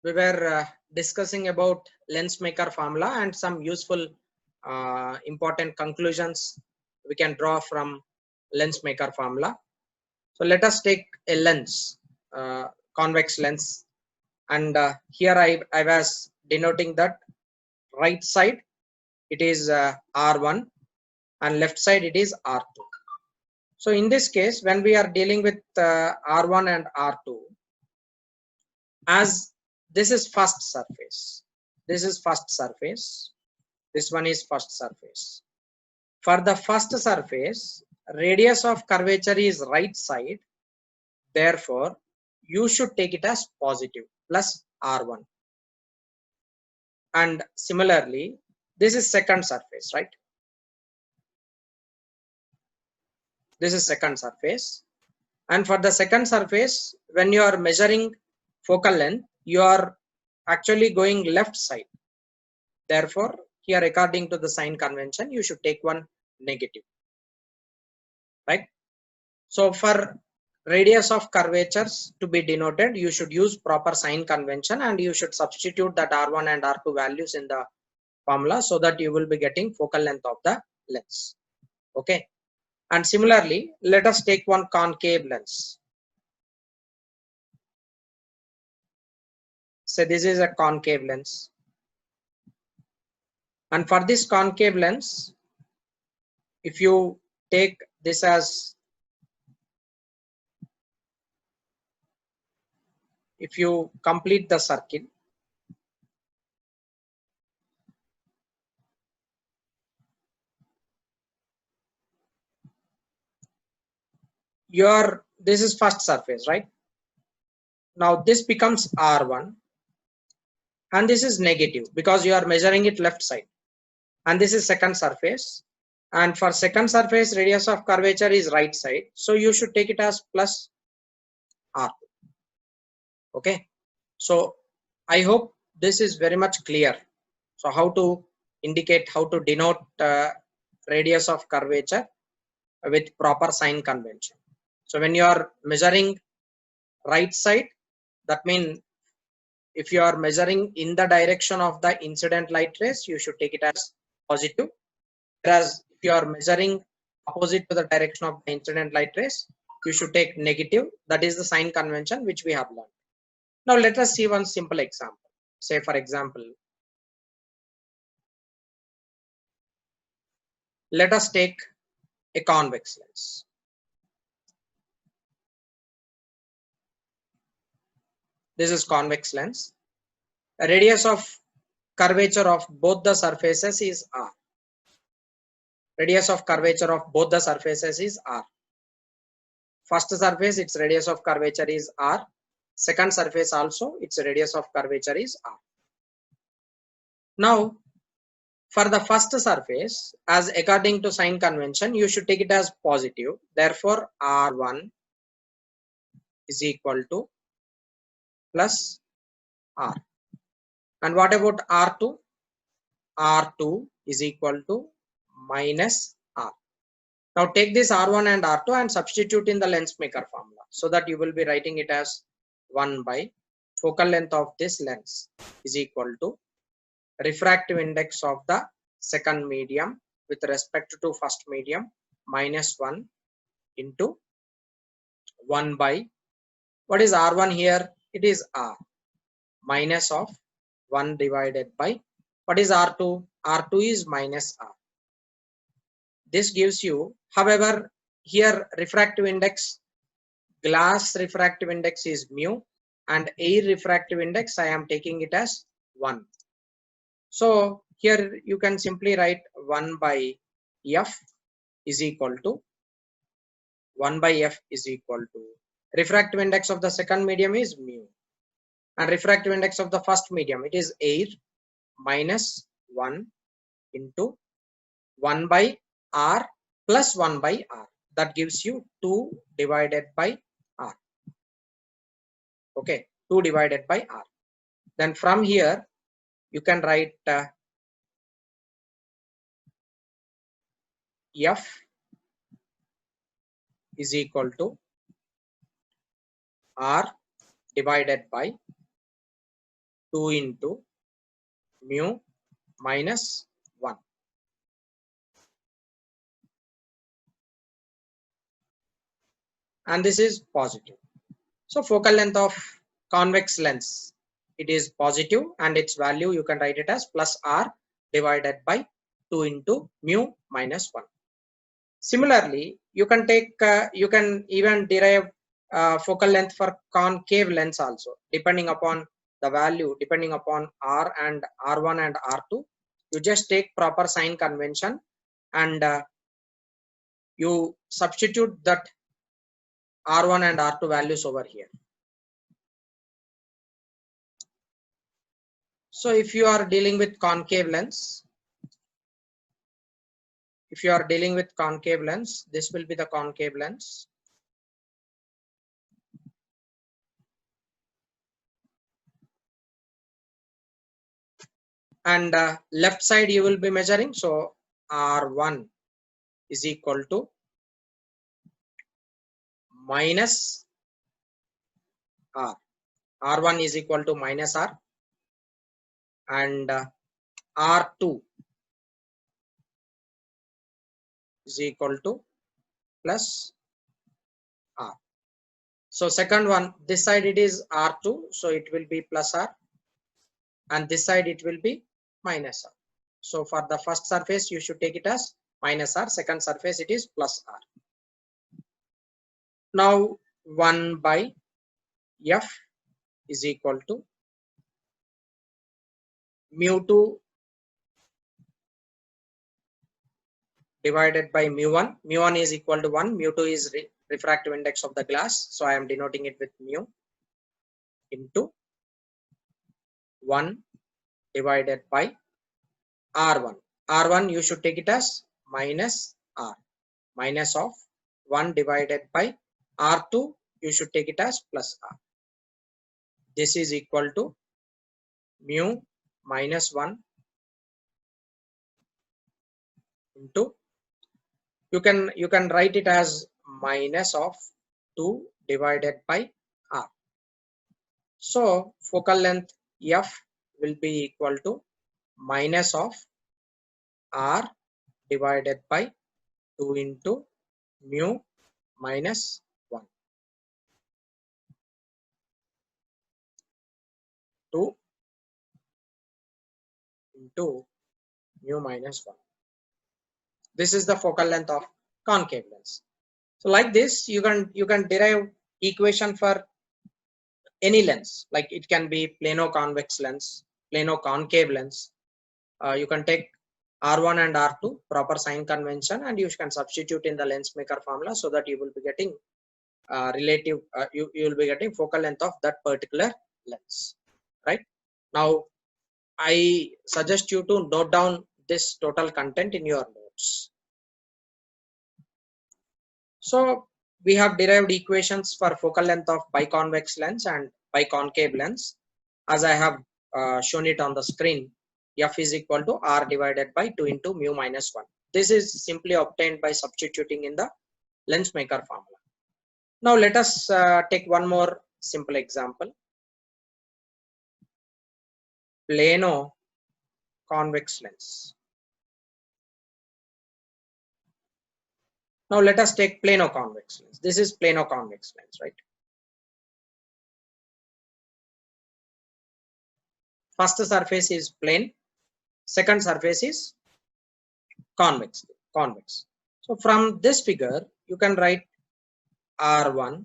we were discussing about lens maker formula and some useful important conclusions we can draw from lens maker formula. So let us take a lens, convex lens, and here I was denoting that right side it is R1 and left side it is R2. So in this case, when we are dealing with R1 and R2, as this is first surface, this is first surface, this one is first surface. For the first surface, radius of curvature is right side, therefore you should take it as positive plus R1. And similarly, this is second surface, right? This is second surface, and for the second surface, when you are measuring focal length, you are actually going left side. Therefore, here according to the sign convention, you should take one negative, right? So for radius of curvatures to be denoted, you should use proper sign convention and you should substitute that R1 and R2 values in the formula so that you will be getting focal length of the lens. Okay. And similarly, let us take one concave lens. So this is a concave lens. And for this concave lens, if you take this as, if you complete the circle, this is first surface, right? Now this becomes R1 and this is negative because you are measuring it left side, and this is second surface, and for second surface radius of curvature is right side, so you should take it as plus R2. Okay, so I hope this is very much clear. So how to indicate, how to denote radius of curvature with proper sign convention. So when you are measuring right side, that means if you are measuring in the direction of the incident light rays, you should take it as positive. Whereas if you are measuring opposite to the direction of the incident light rays, you should take negative. That is the sign convention which we have learned. Now let us see one simple example. Say for example, let us take a convex lens. This is convex lens. The radius of curvature of both the surfaces is R. Radius of curvature of both the surfaces is R. First surface, its radius of curvature is R. Second surface also, its radius of curvature is R. Now, for the first surface, as according to sign convention, you should take it as positive. Therefore, R1 is equal to plus R. And what about R2? R2 is equal to minus R. Now take this R1 and R2 and substitute in the lens maker formula so that you will be writing it as 1 by focal length of this lens is equal to refractive index of the second medium with respect to first medium minus 1 into 1 by, what is R1 here? It is R, minus of 1 divided by, what is R2? R2 is minus R. This gives you, however, here refractive index, glass refractive index is mu and air refractive index I am taking it as 1. So here you can simply write 1 by F is equal to 1 by F is equal to refractive index of the second medium is mu and refractive index of the first medium it is air minus 1 into 1 by R plus 1 by R. That gives you 2 divided by R. Okay, 2 divided by R. Then from here you can write F is equal to R divided by 2 into mu minus 1. And this is positive. So focal length of convex lens, it is positive, and its value you can write it as plus r divided by 2 into mu minus 1. Similarly, you can take you can even derive focal length for concave lens also, depending upon the value, depending upon r and r1 and r2. You just take proper sign convention and you substitute that r1 and r2 values over here. So if you are dealing with concave lens, this will be the concave lens. And left side you will be measuring. So R1 is equal to minus R. R1 is equal to minus R, and R2 is equal to plus R. So second one, this side it is R2, so it will be plus R, and this side it will be minus R. So for the first surface you should take it as minus R, second surface it is plus R. Now 1 by F is equal to mu2 divided by mu1. Mu1 is equal to 1. Mu2 is refractive index of the glass, so I am denoting it with mu into 1 divided by R1. R1 you should take it as minus R. Minus of 1 divided by R2 you should take it as plus R. This is equal to mu minus 1 into, you can write it as minus of 2 divided by R. So focal length F will be equal to minus of R divided by 2 into mu minus 1. 2 into mu minus 1. This is the focal length of concave lens. So like this, you can derive equation for any lens, like it can be plano-convex lens, plano-concave lens. You can take R1 and R2 proper sign convention, and you can substitute in the lens maker formula, so that you will be getting relative you will be getting focal length of that particular lens. Right now, I suggest you to note down this total content in your notes. So we have derived equations for focal length of biconvex lens and biconcave lens, as I have shown it on the screen. F is equal to R divided by 2 into mu minus 1. This is simply obtained by substituting in the lens maker formula. Now let us take one more simple example. Plano convex lens. Now let us take plano convex lens. This is plano convex lens, right? First surface is plane, second surface is convex. So from this figure, you can write R1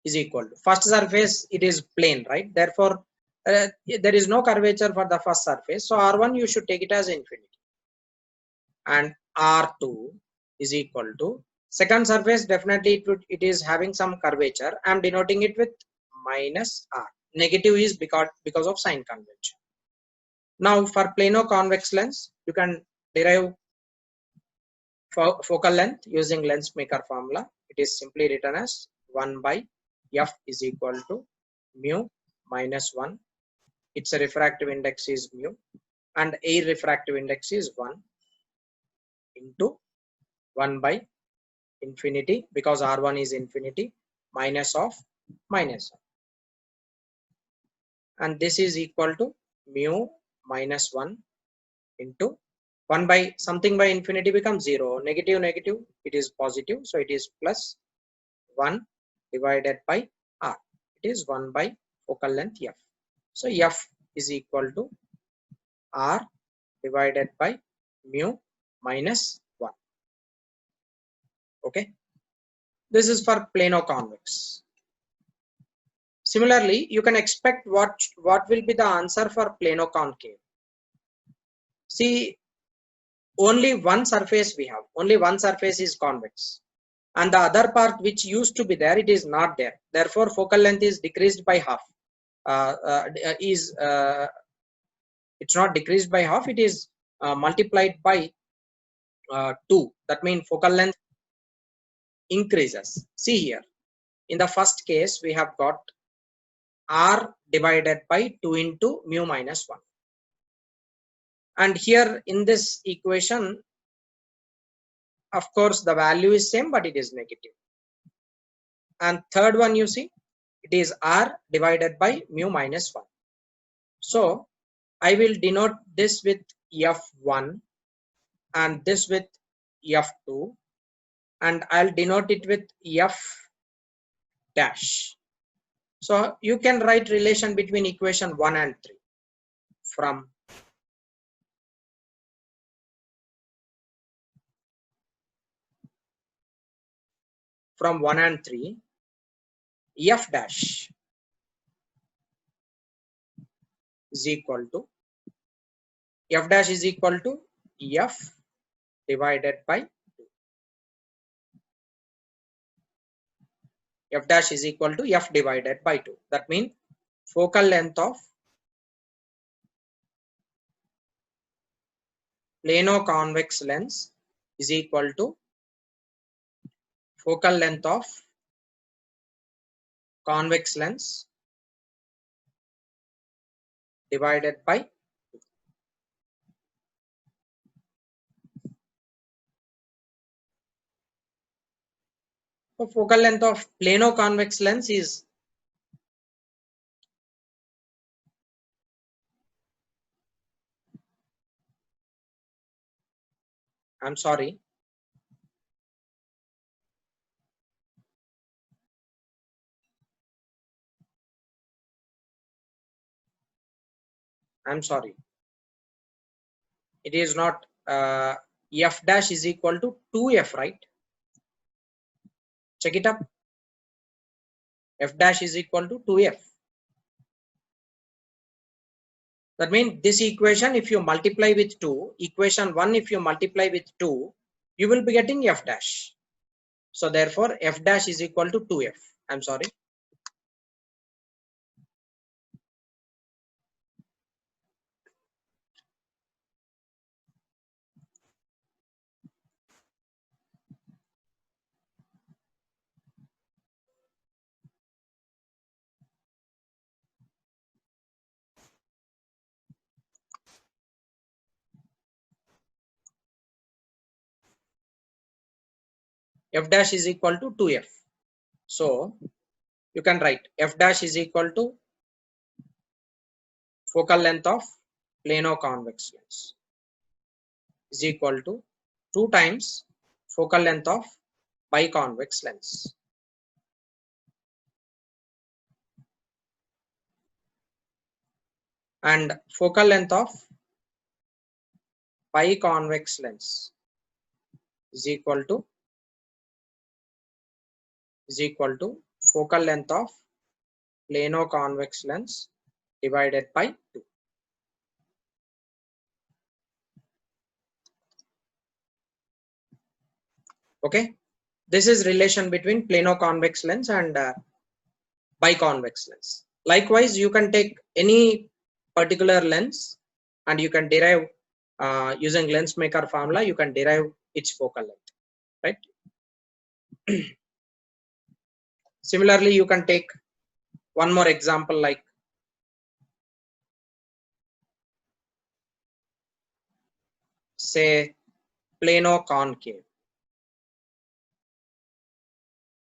is equal to, first surface it is plane, right? Therefore, there is no curvature for the first surface. So R1 you should take it as infinity, and R2 is equal to, second surface definitely it is having some curvature. I am denoting it with minus R. Negative is because of sign convention. Now for plano convex lens, you can derive focal length using lens maker formula. It is simply written as 1 by F is equal to mu minus 1. Its refractive index is mu, and air refractive index is 1 into 1 by infinity, because R1 is infinity, minus of minus 1. And this is equal to mu minus 1 into 1 by something by infinity becomes 0, negative negative, it is positive, so it is plus 1 divided by r, it is 1 by focal length f. So f is equal to r divided by mu minus 1. Okay, this is for plano convex. Similarly, you can expect what will be the answer for plano concave. See, only one surface we have, only one surface is convex, and the other part which used to be there, it is not there. Therefore focal length is decreased by half. It's not decreased by half, it is multiplied by 2. That means focal length increases. See here, in the first case we have got r divided by 2 into mu minus 1, and here in this equation, of course the value is same but it is negative. And third one, you see, it is r divided by mu minus 1. So I will denote this with f1 and this with f2, and I'll denote it with f dash. So you can write relation between equation 1 and 3 from 1 and 3. F dash is equal to f divided by 2. F dash is equal to f divided by 2. That means focal length of plano convex lens is equal to focal length of convex lens divided by 2. So focal length of plano convex lens is I'm sorry, it is not f dash is equal to 2f, right? Check it up. F dash is equal to 2f. That means this equation, if you multiply with 2, equation 1, if you multiply with 2, you will be getting f dash. So therefore f dash is equal to 2f. I'm sorry. F dash is equal to 2f. So you can write f dash is equal to focal length of plano convex lens is equal to 2 times focal length of biconvex lens. And focal length of biconvex lens is equal to focal length of plano convex lens divided by 2. Okay, this is relation between plano convex lens and biconvex lens. Likewise, you can take any particular lens and you can derive using lens maker formula, you can derive its focal length, right? Similarly, you can take one more example, like say plano concave.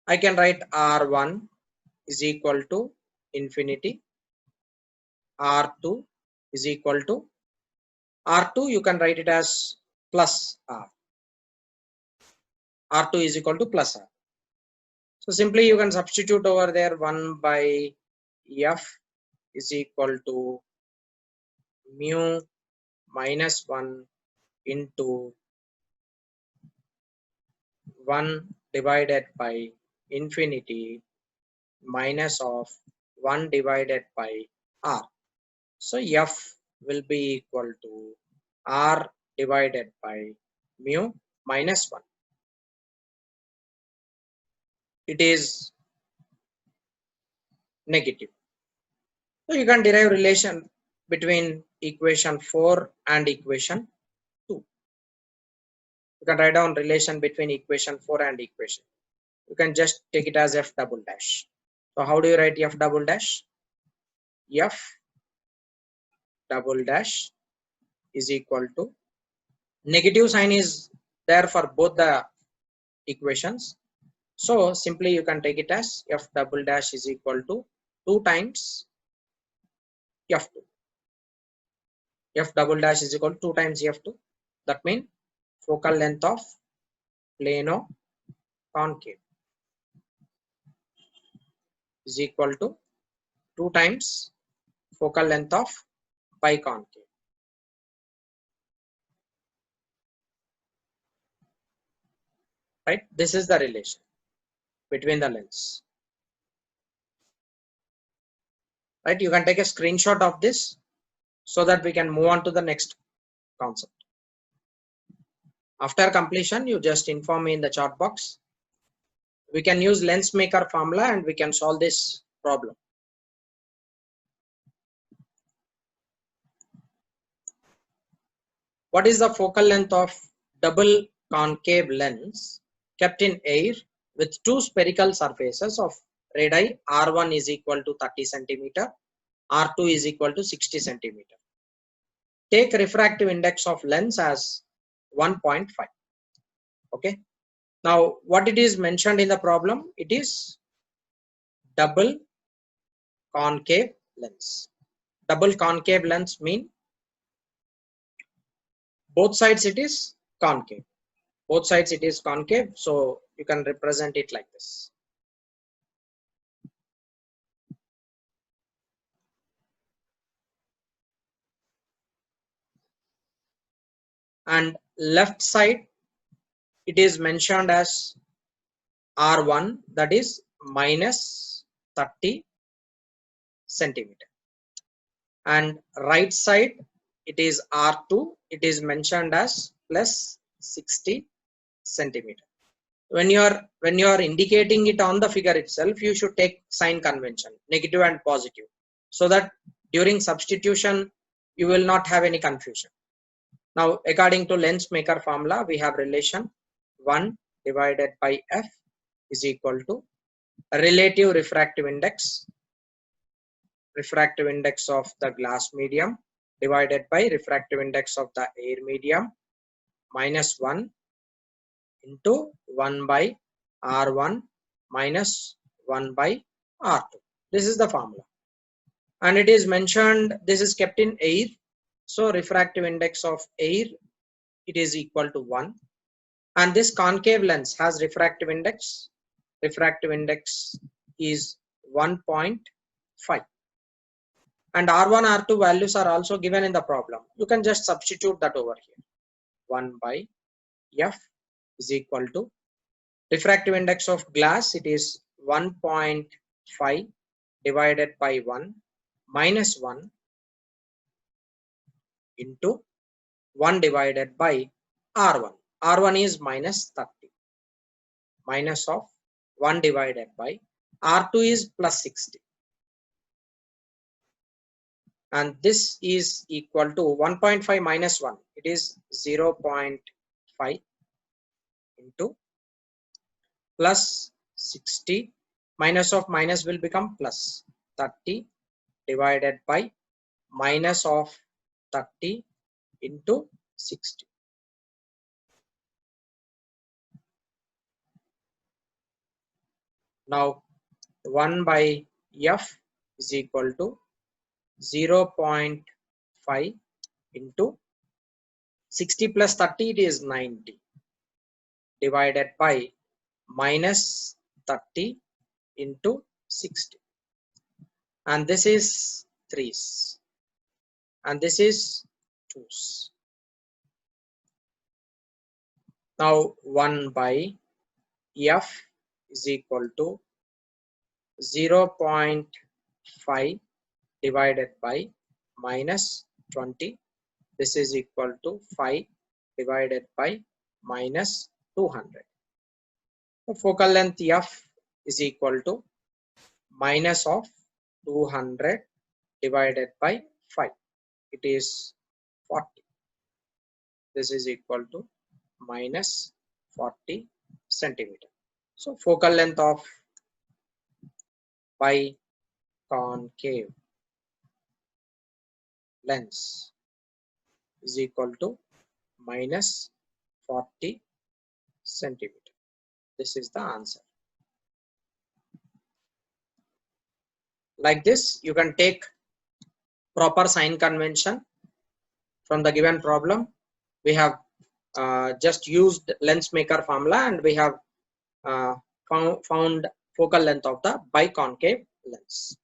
I can write R1 is equal to infinity, R2 is equal to R2, you can write it as plus R. R2 is equal to plus R. So simply you can substitute over there 1 by F is equal to mu minus 1 into 1 divided by infinity minus of 1 divided by R. So F will be equal to R divided by mu minus 1. It is negative. So you can derive relation between equation 4 and equation 2. You can write down relation between equation 4 and equation. You can just take it as F double dash. So how do you write F double dash? F double dash is equal to, negative sign is there for both the equations. So simply you can take it as F double dash is equal to 2 times F2. F double dash is equal to 2 times F2. That means focal length of plano concave is equal to 2 times focal length of biconcave. Right? This is the relation between the lengths. Right? You can take a screenshot of this so that we can move on to the next concept. After completion, you just inform me in the chat box. We can use Lensmaker formula and we can solve this problem. What is the focal length of double concave lens kept in air with two spherical surfaces of radii? R1 is equal to 30 centimeter, R2 is equal to 60 centimeter. Take refractive index of lens as 1.5. Okay. Now, what it is mentioned in the problem? It is double concave lens. Double concave lens mean both sides it is concave. Both sides it is concave, so you can represent it like this. And left side it is mentioned as R1, that is minus 30 centimeter. And right side it is R2, it is mentioned as plus 60 centimeter. When you are indicating it on the figure itself, you should take sign convention, negative and positive, so that during substitution you will not have any confusion. Now, according to Lensmaker formula, we have relation 1 divided by F is equal to relative refractive index of the glass medium divided by refractive index of the air medium minus 1 into 1 by R1 minus 1 by R2. This is the formula. And it is mentioned, this is kept in air. So refractive index of air, it is equal to 1. And this concave lens has refractive index. Refractive index is 1.5. And R1, R2 values are also given in the problem. You can just substitute that over here. 1 by F is equal to refractive index of glass, it is 1.5 divided by 1 minus 1 into 1 divided by R1. R1 is minus 30. Minus of 1 divided by R2 is plus 60. And this is equal to 1.5 minus 1. It is 0.5 into plus 60. Minus of minus will become plus 30 divided by minus of 30 into 60. Now 1 by F is equal to 0.5 5 into 60 plus 30, it is 90, divided by minus 30 into 60, and this is 3's and this is 2's. Now 1 by f is equal to 0.5 divided by minus 20. This is equal to 5 divided by minus 200. The focal length f is equal to minus of 200 divided by 5. It is 40. This is equal to minus 40 centimeter. So focal length of biconcave lens is equal to minus 40 centimeter. This is the answer. Like this, you can take proper sign convention from the given problem. We have just used lens maker formula, and we have found focal length of the biconcave lens.